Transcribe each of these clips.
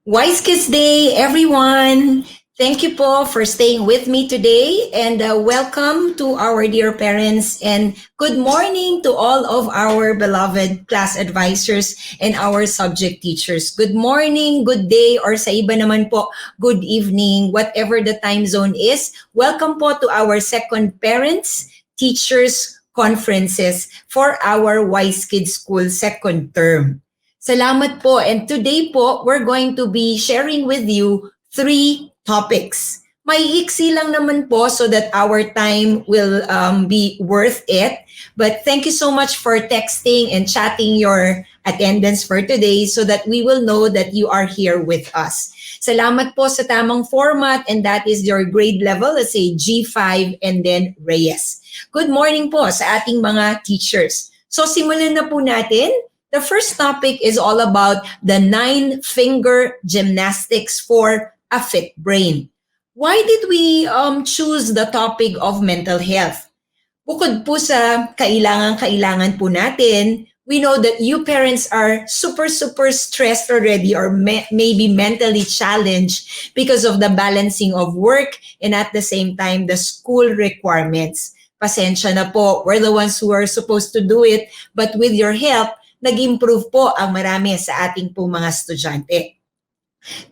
Wise Kids Day, everyone! Thank you po for staying with me today and welcome to our dear parents and good morning to all of our beloved class advisors and our subject teachers. Good morning, good day, or sa iba naman po, good evening, whatever the time zone is. Welcome po to our second Parents, Teachers, Conferences for our Wise Kids School second term. Salamat po. And today po, we're going to be sharing with you 3 topics. May iksi lang naman po so that our time will be worth it. But thank you so much for texting and chatting your attendance for today so that we will know that you are here with us. Salamat po sa tamang format and that is your grade level, let's say G5 and then Reyes. Good morning po sa ating mga teachers. So simulan na po natin. The first topic is all about the 9-finger gymnastics for a fit brain. Why did we choose the topic of mental health? Bukod po sa kailangan po natin, we know that you parents are super stressed already or maybe mentally challenged because of the balancing of work and at the same time the school requirements. Pasensya na po, we're the ones who are supposed to do it, but with your help, nag-improve po ang marami sa ating po mga estudyante.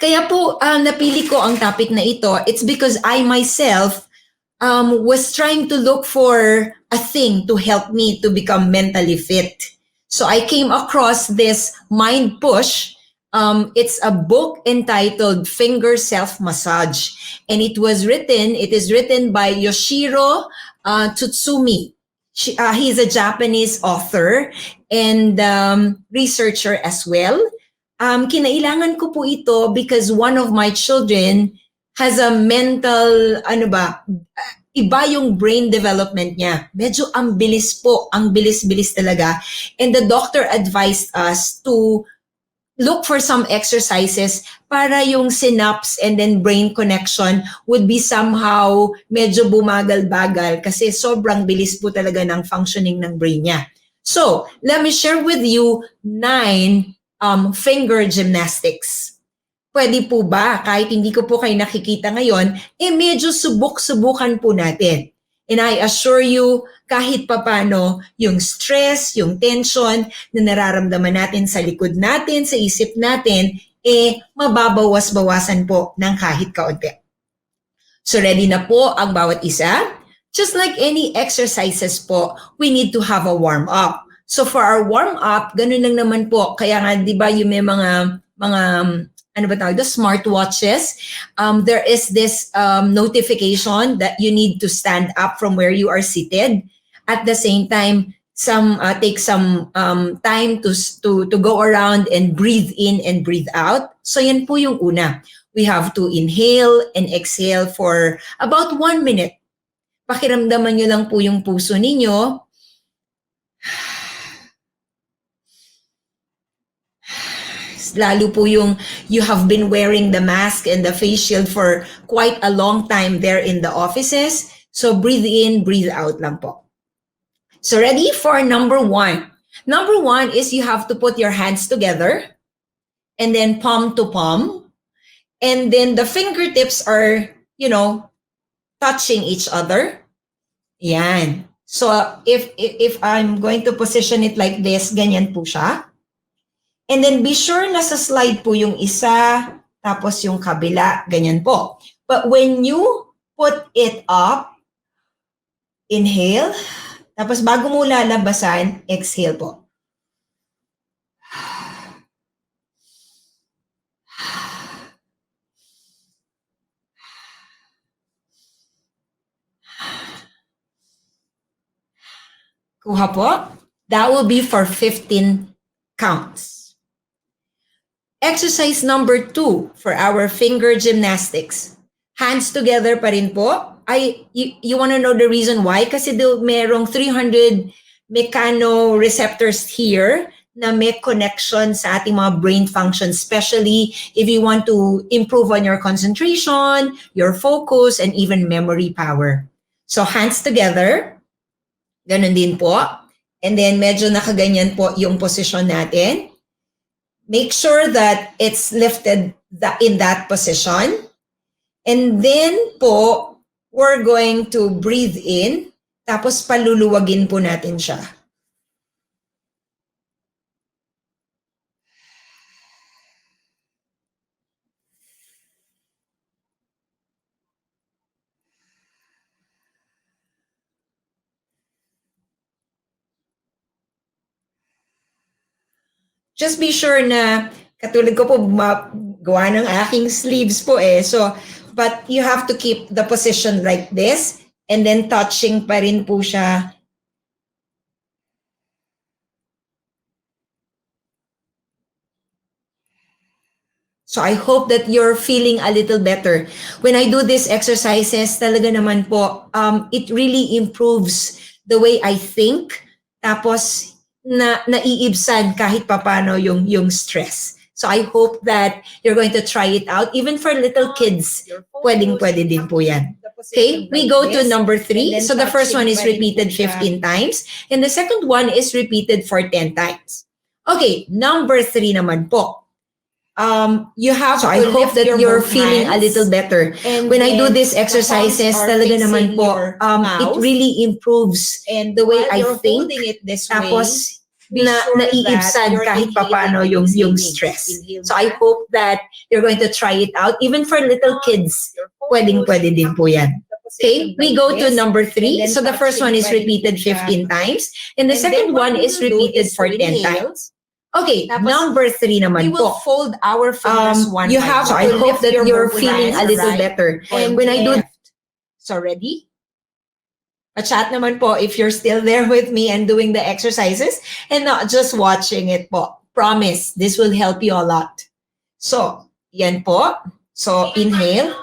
Kaya po napili ko ang topic na ito, it's because I myself was trying to look for a thing to help me to become mentally fit. So I came across this Mind Push. It's a book entitled Finger Self-Massage. And it is written by Yoshiro Tsutsumi. He's a Japanese author and researcher as well. Kinailangan ko po ito because one of my children has a mental, iba yung brain development niya. Medyo ang bilis po, ang bilis-bilis talaga. And the doctor advised us to look for some exercises para yung synapse and then brain connection would be somehow medyo bumagal-bagal kasi sobrang bilis po talaga ng functioning ng brain niya. So, let me share with you 9 finger gymnastics. Pwede po ba, kahit hindi ko po kayo nakikita ngayon, medyo subok-subukan po natin. And I assure you, kahit papano, yung stress, yung tension na nararamdaman natin sa likod natin, sa isip natin, mababawas-bawasan po ng kahit kaunti. So ready na po ang bawat isa? Just like any exercises po, we need to have a warm-up. So for our warm-up, ganun lang naman po. Kaya nga, di ba, yung may mga the smartwatches, there is this notification that you need to stand up from where you are seated. At the same time, take some time to go around and breathe in and breathe out. So yan po yung una. We have to inhale and exhale for about 1 minute. Pakiramdaman nyo lang po yung puso ninyo. Lalo po yung you have been wearing the mask and the face shield for quite a long time there in the offices. So breathe in, breathe out lang po. So ready for number 1. Number 1 is you have to put your hands together and then palm to palm. And then the fingertips are, touching each other. Yan. So if I'm going to position it like this, ganyan po siya. And then be sure na sa slide po yung isa, tapos yung kabila, ganyan po. But when you put it up, inhale, tapos bago mo lalabasan, exhale po. Kuha po. That will be for 15 counts. Exercise number 2 for our finger gymnastics. Hands together pa rin po. You want to know the reason why? Kasi merong 300 mechanoreceptors here na may connection sa ating mga brain functions, especially if you want to improve on your concentration, your focus, and even memory power. So hands together. Ganun din po. And then medyo nakaganyan po yung position natin. Make sure that it's lifted in that position. And then po, we're going to breathe in, tapos paluluwagin po natin siya. Just be sure na, katulad ko po, gawa ng aking sleeves po eh. So, but you have to keep the position like this, and then touching pa rin po siya. So I hope that you're feeling a little better. When I do these exercises, talaga naman po, it really improves the way I think. Tapos, naiibsan kahit papano yung stress. So I hope that you're going to try it out. Even for little kids, pwedeng-pwede din po yan. Okay, we go to number 3. So the first one is repeated 15 times. And the second one is repeated for 10 times. Okay, number 3 naman po. You have so I hope that you're feeling a little better. And when I do these exercises, talaga naman po, it really improves the way I think. It this tapos, naiibsan kahit papano yung stress. So I hope that you're going to try it out. Even for little kids, pwedeng-pwede din po yan. Okay, we go to number 3. So the first one is repeated 15 times. And the second one is repeated for 10 times. Okay, tapos, number 3 naman po. We will fold our fingers one you have. So I hope that you're feeling a little better. And when I do, so ready? Pa-chat naman po if you're still there with me and doing the exercises and not just watching it po. Promise, this will help you a lot. So, yan po. So, inhale.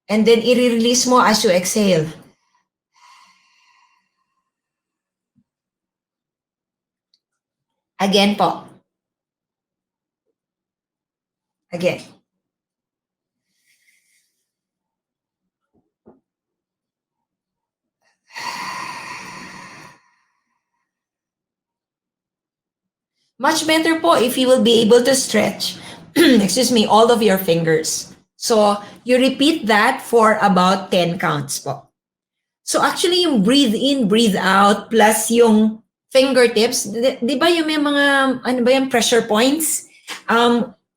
And then, i-release mo as you exhale. Again po. Again. Much better po if you will be able to stretch, excuse me, all of your fingers. So, you repeat that for about 10 counts po. So, actually, yung breathe in, breathe out, plus yung fingertips, di ba yung may mga, ano ba yung pressure points?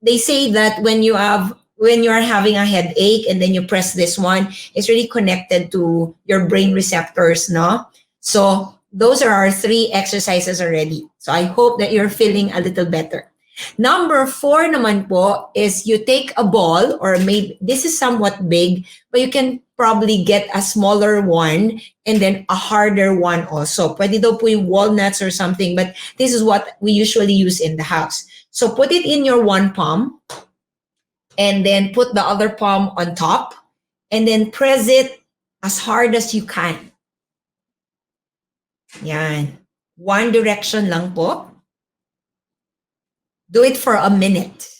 They say that when you are having a headache and then you press this one, it's really connected to your brain receptors, no? So, those are our 3 exercises already. So, I hope that you're feeling a little better. Number 4 naman po is you take a ball, or maybe this is somewhat big, but you can probably get a smaller one and then a harder one also. Pwede daw po yung walnuts or something, but this is what we usually use in the house. So put it in your one palm and then put the other palm on top and then press it as hard as you can. Yan. One direction lang po. Do it for a minute.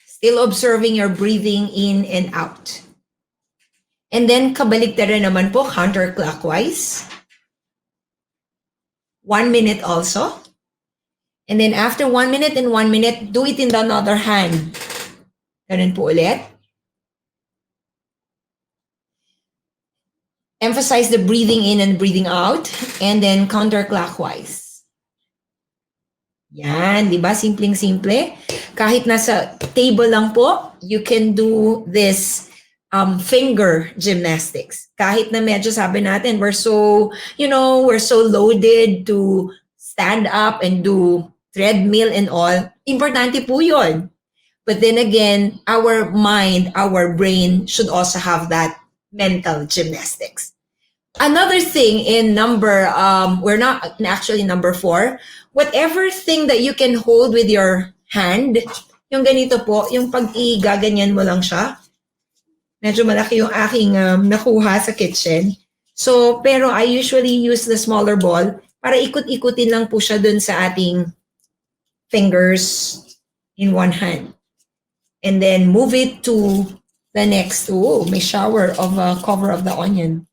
Still observing your breathing in and out. And then kabaligtaran naman po, counterclockwise. 1 minute also. And then after 1 minute and 1 minute, do it in the other hand. Ganun po ulit. Emphasize the breathing in and breathing out. And then counterclockwise. Yan, di ba? Simpleng-simple. Kahit nasa table lang po, you can do this finger gymnastics. Kahit na medyo sabi natin, we're so loaded to stand up and do treadmill and all. Importante po yun. But then again, our mind, our brain should also have that mental gymnastics. Another thing in we're not actually number 4, whatever thing that you can hold with your hand, yung ganito po, yung pag i-gaganyan mo lang siya. Medyo malaki yung aking nakuha sa kitchen. So, pero I usually use the smaller ball para ikot-ikutin lang po siya dun sa ating fingers in one hand. And then move it to the next. Oh, may shower of cover of the onion.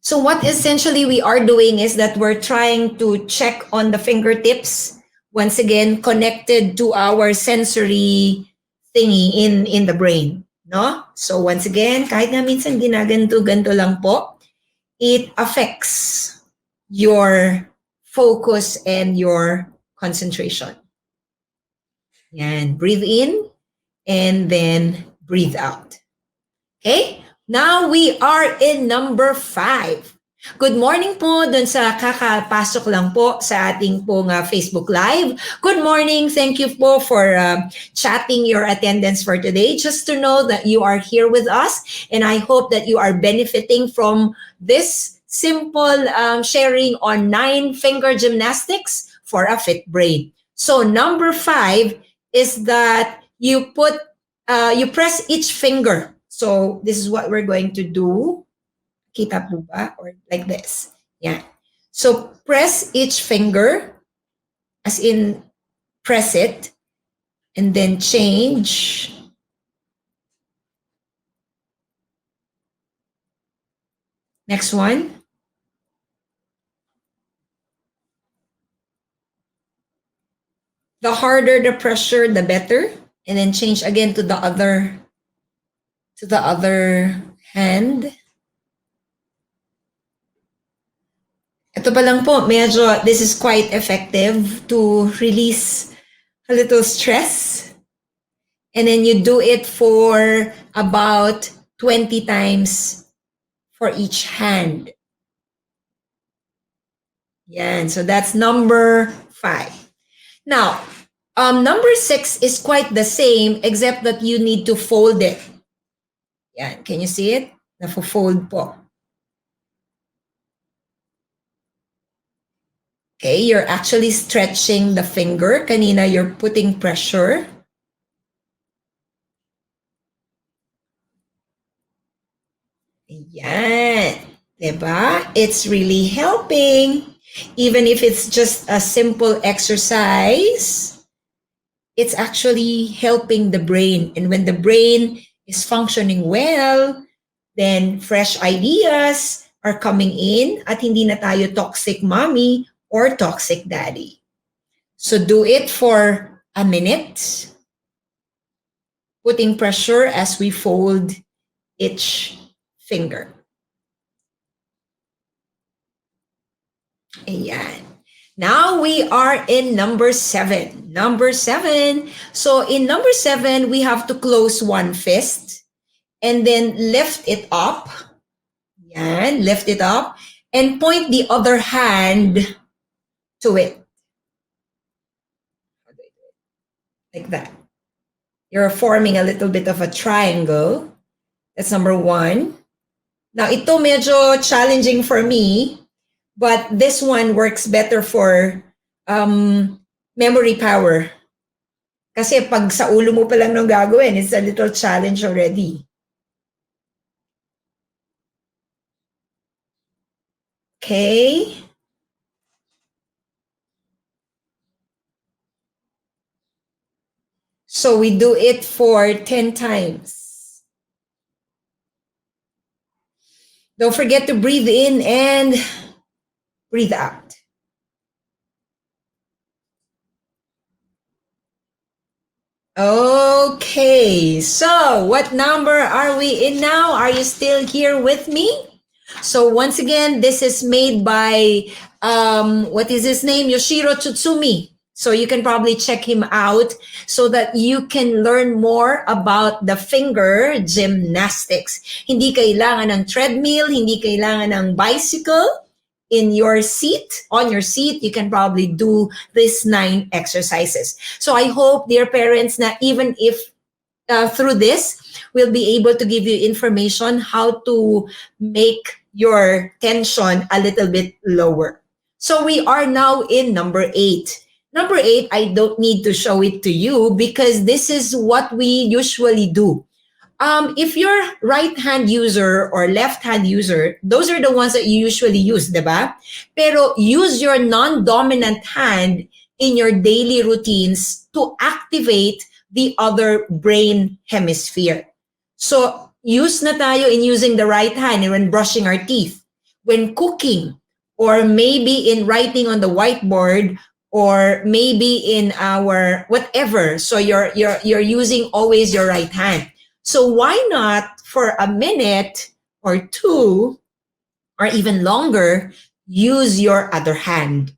So what essentially we are doing is that we're trying to check on the fingertips, once again connected to our sensory thingy in the brain, no? So once again, kahit nga minsan ginaganto-ganto lang po, it affects your focus and your concentration. Yan, breathe in and then breathe out. Okay? Now we are in number 5. Good morning po dun sa kakapasok lang po sa ating pong Facebook Live. Good morning. Thank you po for chatting your attendance for today. Just to know that you are here with us, and I hope that you are benefiting from this simple sharing on 9-finger gymnastics for a fit brain. So number 5 is that you press each finger. So this is what we're going to do. Kita po ba? Or like this. Yeah. So press each finger, as in press it, and then change. Next one. The harder the pressure, the better. And then change again to the other hand. Ito pa lang po, medyo this is quite effective to release a little stress. And then you do it for about 20 times for each hand. Yan, so that's number 5. Now, number 6 is quite the same except that you need to fold it. Yan, can you see it? Nafo-fold po. Okay, you're actually stretching the finger. Kanina, you're putting pressure. Yan. Diba? It's really helping. Even if it's just a simple exercise, it's actually helping the brain. And when the brain is functioning well, then fresh ideas are coming in at hindi na tayo toxic mommy or toxic daddy. So do it for a minute, putting pressure as we fold each finger. Ayan. Now we are in number 7. Number 7. So in number 7, we have to close one fist and then lift it up. Yan, lift it up and point the other hand to it. Like that. You're forming a little bit of a triangle. That's number 1. Now, ito medyo challenging for me, but this one works better for memory power. Kasi pag sa ulo mo pa lang nung gagawin, it's a little challenge already. Okay. So we do it for 10 times. Don't forget to breathe in and breathe out. Okay, so what number are we in now? Are you still here with me? So once again, this is made by, what is his name? Yoshiro Tsutsumi. So you can probably check him out so that you can learn more about the finger gymnastics. Hindi kailangan ng treadmill, hindi kailangan ng bicycle. In your seat, on your seat, you can probably do these 9 exercises. So I hope, dear parents, na even if through this, we'll be able to give you information how to make your tension a little bit lower. So we are now in number 8. Number 8, I don't need to show it to you because this is what we usually do. If you're right-hand user or left-hand user, those are the ones that you usually use, diba? Pero use your non-dominant hand in your daily routines to activate the other brain hemisphere. So use na tayo in using the right hand when brushing our teeth, when cooking, or maybe in writing on the whiteboard, or maybe in our whatever. So you're using always your right hand. So why not for a minute or two or even longer use your other hand?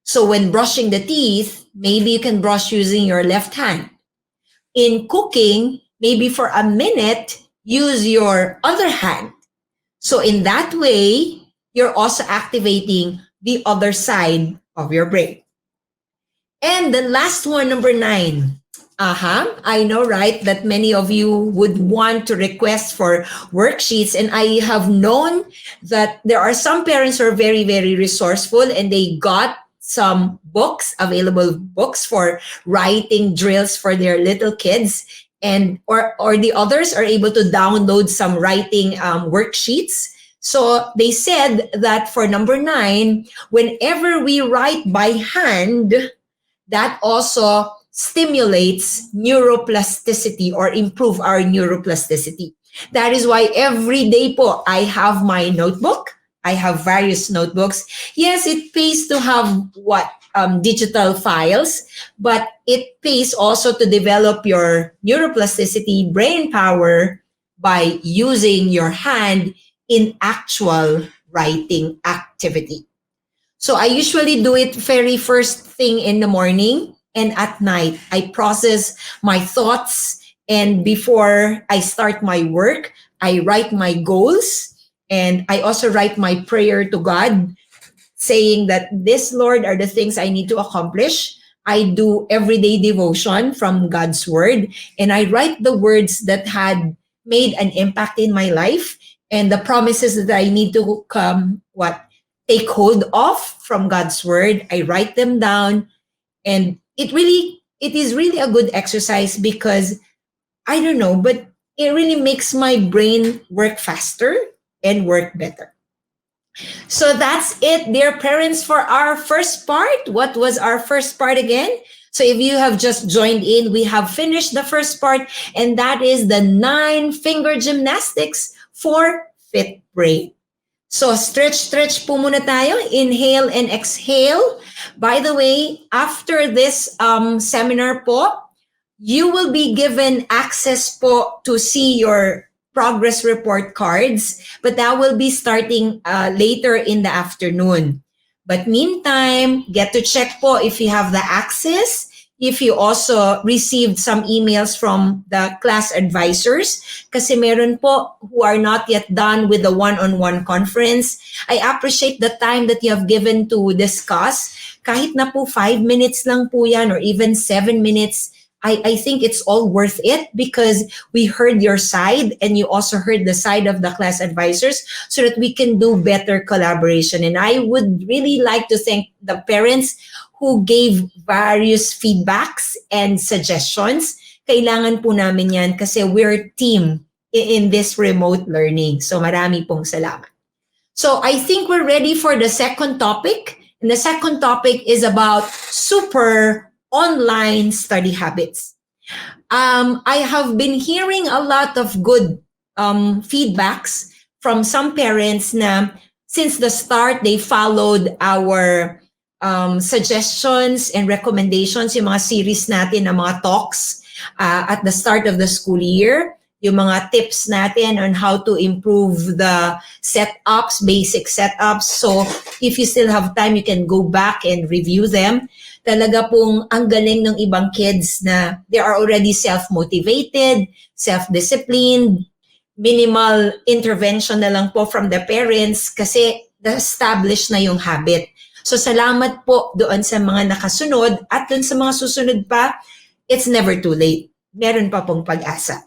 So when brushing the teeth, maybe you can brush using your left hand. In cooking, maybe for a minute, use your other hand. So in that way, you're also activating the other side of your brain. And the last one, number 9. I know, right, that many of you would want to request for worksheets. And I have known that there are some parents who are very, very resourceful, and they got some books, available books for writing drills for their little kids. And or the others are able to download some writing worksheets. So they said that for number 9, whenever we write by hand, that also stimulates neuroplasticity or improve our neuroplasticity. That is why every day po, I have my notebook. I have various notebooks. Yes, it pays to have digital files, but it pays also to develop your neuroplasticity, brain power, by using your hand in actual writing activity. So I usually do it very first thing in the morning, and at night. I process my thoughts, and before I start my work, I write my goals, and I also write my prayer to God, saying that this, Lord, are the things I need to accomplish. I do everyday devotion from God's word, and I write the words that had made an impact in my life, and the promises that I need to take hold of from God's word. I write them down, and it is really a good exercise, because I don't know, but it really makes my brain work faster and work better. So that's it, dear parents, for our first part. What was our first part again? So if you have just joined in, we have finished the first part, and that is the 9-finger gymnastics for fit brain. So stretch po muna tayo. Inhale and exhale. By the way, after this seminar po, you will be given access po to see your progress report cards, but that will be starting later in the afternoon. But meantime, get to check po if you have the access, if you also received some emails from the class advisors, kasi meron po who are not yet done with the one-on-one conference. I appreciate the time that you have given to discuss. Kahit na po 5 minutes lang po yan, or even 7 minutes, I think it's all worth it, because we heard your side and you also heard the side of the class advisors, so that we can do better collaboration. And I would really like to thank the parents who gave various feedbacks and suggestions. Kailangan po namin yan, kasi we're a team in this remote learning. So marami pong salamat. So I think we're ready for the second topic. And the second topic is about super online study habits. I have been hearing a lot of good feedbacks from some parents na since the start, they followed our suggestions and recommendations, yung mga series natin na mga talks at the start of the school year, yung mga tips natin on how to improve the setups, basic setups. So if you still have time, you can go back and review them. Talaga pong ang galing ng ibang kids na they are already self-motivated, self-disciplined, minimal intervention na lang po from the parents, kasi established na yung habit. So salamat po doon sa mga nakasunod, at doon sa mga susunod pa, it's never too late. Meron pa pong pag-asa.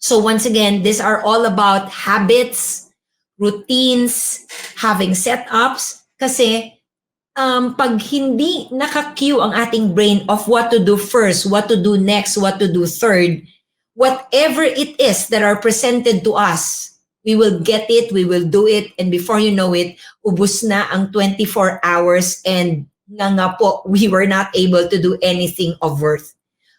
So once again, these are all about habits, routines, having setups, kasi pag hindi naka-cue ang ating brain of what to do first, what to do next, what to do third, whatever it is that are presented to us, we will get it, we will do it, and before you know it, ubus na ang 24 hours, and nga po, we were not able to do anything of worth.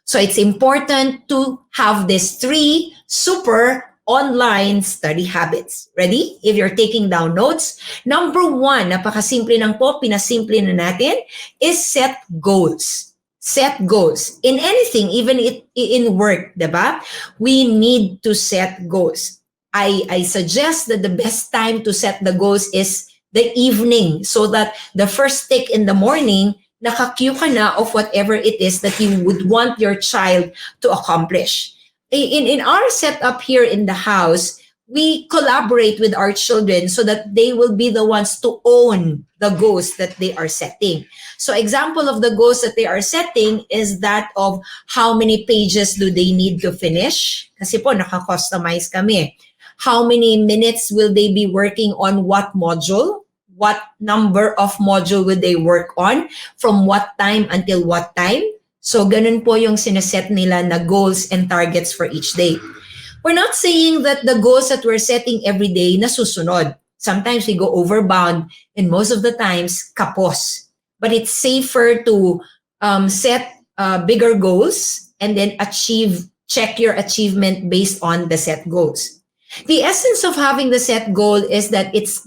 So it's important to have these 3 super online study habits. Ready? If you're taking down notes, number one, napakasimple lang po, pinasimple na natin, is set goals. Set goals. In anything, even in work, diba? We need to set goals. I suggest that the best time to set the goals is the evening so that the first tick in the morning, naka-cue ka na of whatever it is that you would want your child to accomplish. In our setup here in the house, we collaborate with our children so that they will be the ones to own the goals that they are setting. So example of the goals that they are setting is that of how many pages do they need to finish? Kasi po, naka-customize kami. How many minutes will they be working on what module? What number of module will they work on? From what time until what time? So ganun po yung sineset nila na goals and targets for each day. We're not saying that the goals that we're setting every day nasusunod. Sometimes we go overbound and most of the times kapos. But it's safer to set bigger goals and then check your achievement based on the set goals. The essence of having the set goal is that it's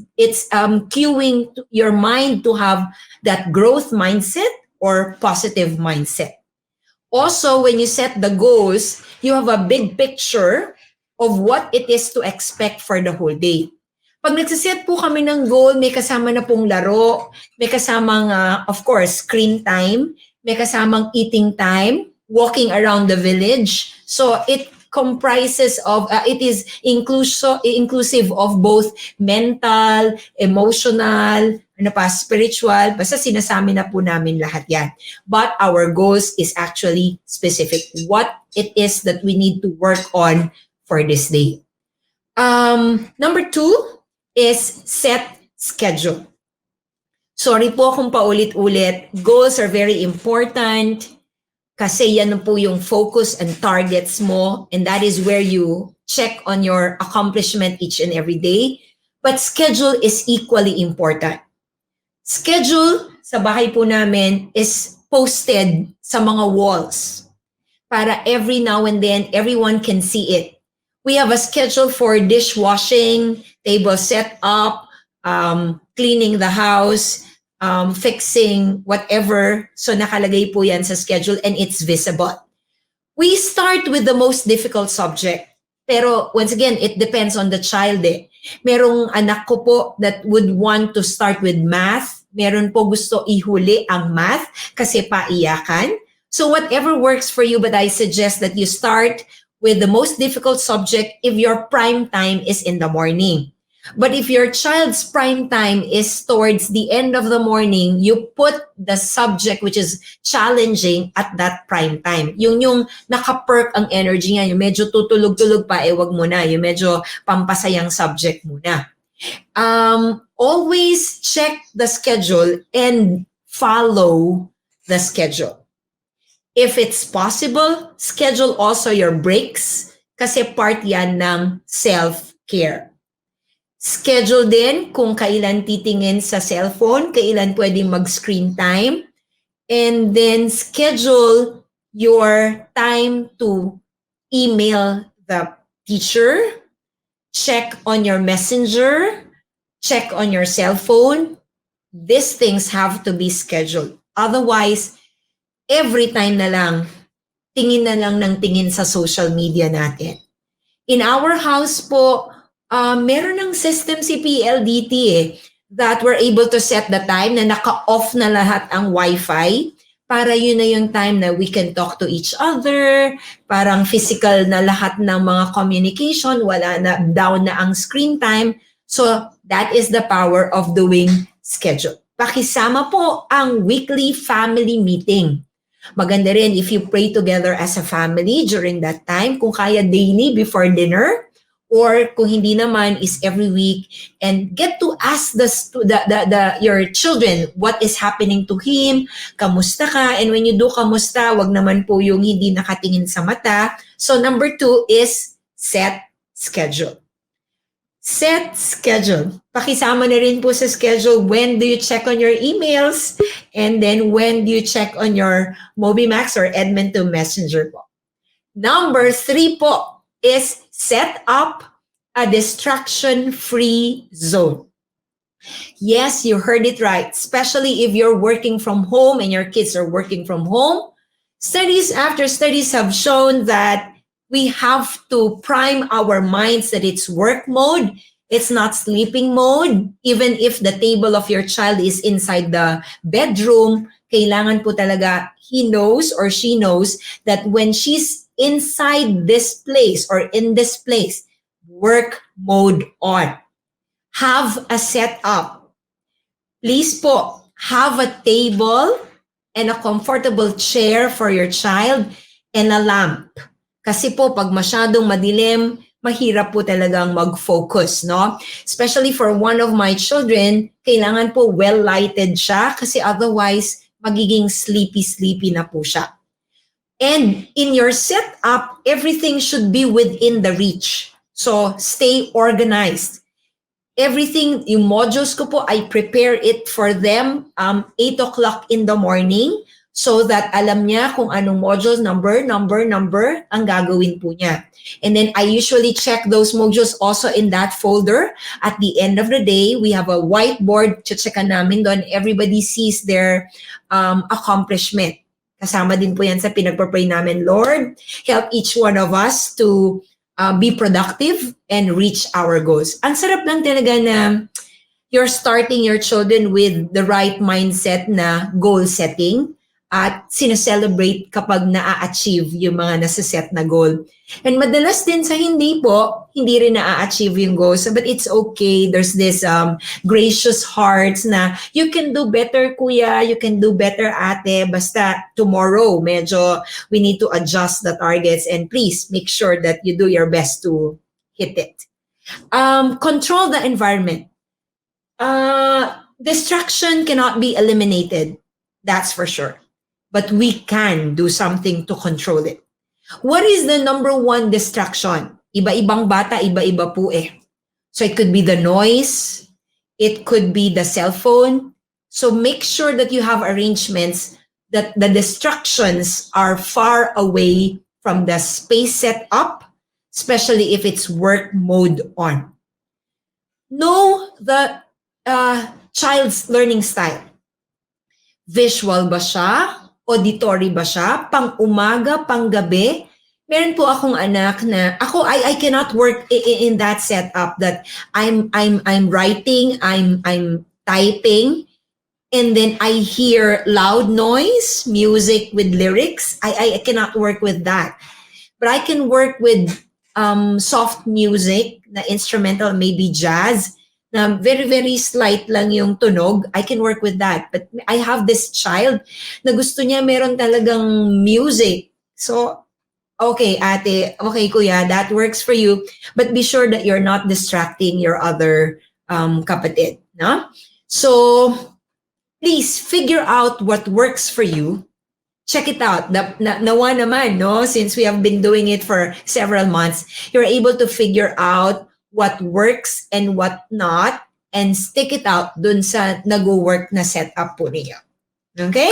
cueing your mind to have that growth mindset or positive mindset. Also, when you set the goals, you have a big picture of what it is to expect for the whole day. Pag nagsiset po kami ng goal, may kasama na pong laro, may kasamang, of course, screen time, may kasamang eating time, walking around the village. So it comprises of, it is inclusive of both mental, emotional, spiritual, basta sinasami na po namin lahat yan. But our goals is actually specific. What it is that we need to work on for this day. Number two is set schedule. Sorry po kung paulit-ulit. Goals are very important kasi yan po yung focus and targets mo, and that is where you check on your accomplishment each and every day. But schedule is equally important. Schedule sa bahay po namin is posted sa mga walls para every now and then everyone can see it. We have a schedule for dishwashing, table set up, cleaning the house, fixing whatever. So nakalagay po yan sa schedule and it's visible. We start with the most difficult subject. Pero once again, it depends on the child eh. Merong anak ko po that would want to start with math. Meron po gusto ihuli ang math kasi paiyakan. So whatever works for you, but I suggest that you start with the most difficult subject if your prime time is in the morning. But if your child's prime time is towards the end of the morning, you put the subject which is challenging at that prime time. Yung naka-perk ang energy niya, yung medyo tutulog-tulog pa, wag mo na. Yung medyo pampasayang subject muna. Always check the schedule and follow the schedule. If it's possible, schedule also your breaks kasi part yan ng self-care. Schedule din kung kailan titingin sa cellphone, kailan pwedeng mag-screen time, and then schedule your time to email the teacher, check on your messenger, check on your cell phone. These things have to be scheduled. Otherwise, every time na lang, tingin na lang ng tingin sa social media natin. In our house po, meron ng system si PLDT that we're able to set the time na naka-off na lahat ang Wi-Fi para yun na yung time na we can talk to each other, parang physical na lahat ng mga communication, wala na, down na ang screen time. So that is the power of doing schedule. Pakisama po ang weekly family meeting. Maganda rin if you pray together as a family during that time, kung kaya daily before dinner, or kung hindi naman is every week, and get to ask your children what is happening to him, kamusta ka, and when you do kamusta, wag naman po yung hindi nakatingin sa mata. So number 2 is set schedule. Set schedule. Pakisama na rin po sa schedule when do you check on your emails, and then when do you check on your MobiMax or Edmonton Messenger po. Number 3 po is set up a distraction-free zone. Yes, you heard it right. Especially if you're working from home and your kids are working from home. Studies after studies have shown that we have to prime our minds that it's work mode. It's not sleeping mode. Even if the table of your child is inside the bedroom, kailangan po talaga he knows or she knows that when she's inside this place or in this place, work mode on. Have a setup. Please po, have a table and a comfortable chair for your child and a lamp. Kasi po, pag masyadong madilim, mahirap po talagang mag-focus, no? Especially for one of my children, kailangan po well-lighted siya kasi otherwise, magiging sleepy-sleepy na po siya. And in your setup, everything should be within the reach. So, stay organized. Everything, yung modules ko po, I prepare it for them 8 o'clock in the morning so that alam niya kung anong modules, number ang gagawin po niya. And then I usually check those modules also in that folder. At the end of the day, we have a whiteboard, checkan namin doon. Everybody sees their accomplishment. Kasama din po yan sa pinagpapray namin, Lord, help each one of us to be productive and reach our goals. Ang sarap lang talaga na you're starting your children with the right mindset na goal setting at sineselebrate kapag na-achieve yung mga nasa-set na goal. And madalas din sa hindi po, hindi rin na-achieve yung goals. But it's okay. There's this gracious hearts na you can do better, kuya. You can do better, ate. Basta tomorrow, medyo we need to adjust the targets. And please make sure that you do your best to hit it. Control the environment. Distraction cannot be eliminated. That's for sure. But we can do something to control it. What is the number one distraction? Iba-ibang bata, iba-iba po eh. So it could be the noise. It could be the cell phone. So make sure that you have arrangements that the distractions are far away from the space set up, especially if it's work mode on. Know the child's learning style. Visual ba siya? Auditory ba siya? Pang-umaga, pang-gabi? Meron po akong anak na ako I cannot work in that setup that I'm writing, I'm typing, and then I hear loud noise, music with lyrics. I cannot work with that. But I can work with soft music, na instrumental, maybe jazz, na very, very slight lang yung tunog. I can work with that. But I have this child na gusto niya meron talagang music. So, okay, ate, okay, kuya, that works for you. But be sure that you're not distracting your other kapatid. No? So, please figure out what works for you. Check it out. Nawa naman, no? Since we have been doing it for several months, you're able to figure out what works and what not, and stick it out dun sa nag-work na setup po niyo. Okay?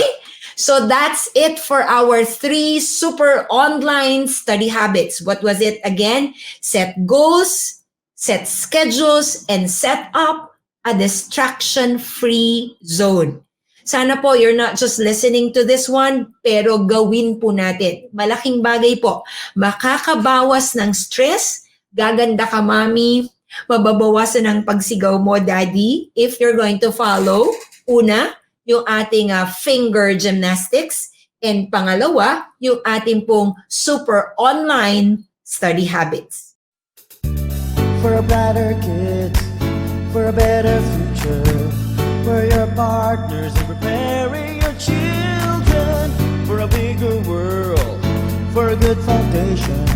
So that's it for our 3 super online study habits. What was it again? Set goals, set schedules, and set up a distraction-free zone. Sana po you're not just listening to this one, pero gawin po natin. Malaking bagay po. Makakabawas ng stress, gaganda ka, mami, mababawasan ang pagsigaw mo, daddy, if you're going to follow, una, yung ating finger gymnastics, and pangalawa, yung ating pong super online study habits. For a brighter kids, for a better future, for your partners and preparing your children, for a bigger world, for a good foundation,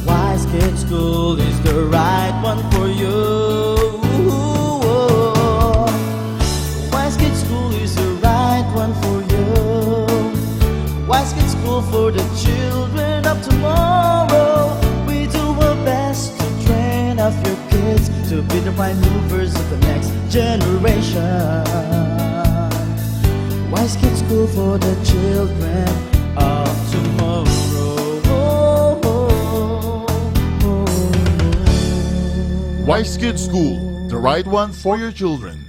Wise Kids School is the right one for you. Wise Kids School is the right one for you. Wise Kids School for the children of tomorrow. We do our best to train up your kids to be the prime movers of the next generation. Wise Kids School for the children of tomorrow. Wise Kids School, the right one for your children.